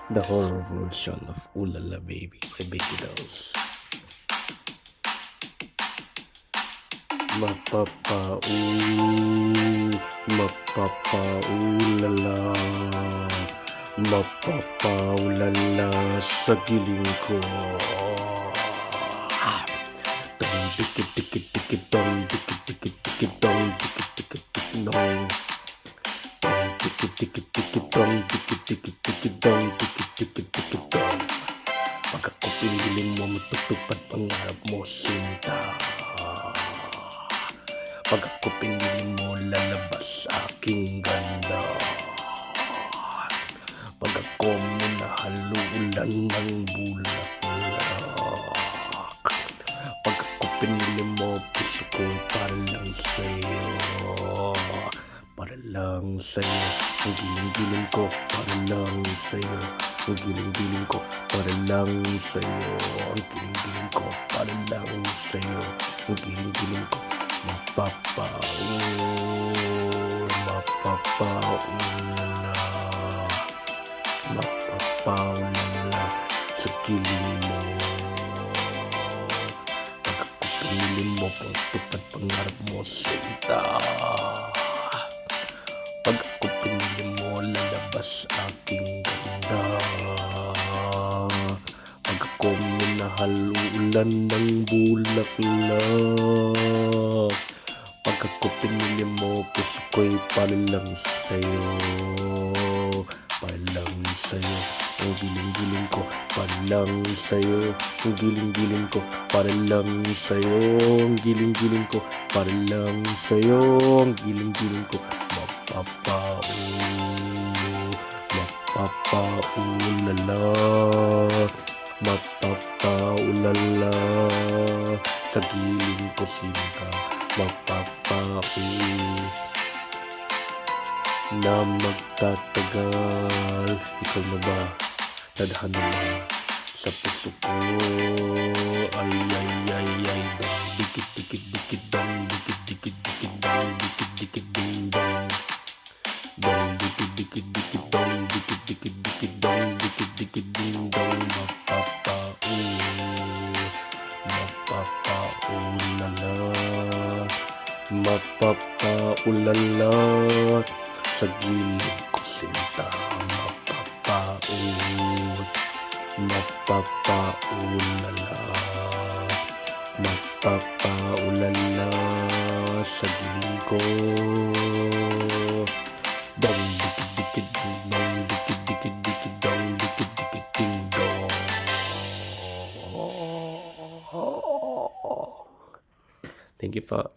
The horror version of Ooh La La Baby by Becky Dolls. Mapapa-ooh-la-la, mapapa-ooh-la-la sa giling ko. Dong dikit-dikit-dikit dong, dikit-dikit-dikit dong, dikit-dikit-dikit dong. Dong dikit-dikit-dikit dong, dikit-dikit-dikit dong, dikit-dikit-dikit dong. Pag ako piniling mo, matutupad pangarap mo, sinta. Pag ako piniling mo, lalabas aking ganda. Pag ako minahalulan ng bulaklak. Pag ako piniling mo, puso ko para lang sa'yo. Para lang sa'yo, ang giling-giling ko, para lang sa'yo. Ang giling-giling ko, para lang sa'yo. Ang giling-giling ko, para lang sa'yo. Ang giling-giling ko, mapapa-ooh, mapapa-ooh-la-la, mapapa-ooh-la-la sa giling mo. Pag ako piniling mo, pagtupad pangarap mo, sinta. Pag ako piniling mo, lalabas aking ganda. Pag ako minahalulan ng bulaklak. Pag ako piniling mo, puso ko'y para lang sa'yo. Para lang sa'yo, ang giling-giling ko, para lang sa'yo. Ang giling-giling ko, para lang sa'yo. Ang giling-giling ko, para lang sa'yo. Ang giling-giling ko, mapapa-ooh, mapapa-ooh-la-la, mapapa-ooh-la-la sa giling ko, sinta. Mapapa-ooh na magtatagal. Ikaw na ba, tadhana na sa puso ko? Ay, ay, ay, ay, dong, dikit-dikit-dikit dong, dikit-dikit-dikit dong, dikit-dikit-ding dong. Dong, dikit-dikit-dikit dong, dikit-dikit-dikit dong, dikit-dikit-ding dong. Mapapa-ooh, mapapa-ooh-la-la, mapapa-ooh-la-la sa gilid ko, sinta. Mapapa-ooh, mapapa-ooh-la-la, mapapa-ooh-la-la sa gilid ko. Dong dikit-dikit dong, dikit-dikit-dikit dong, dikit-dikit-ding dong. Thank you po.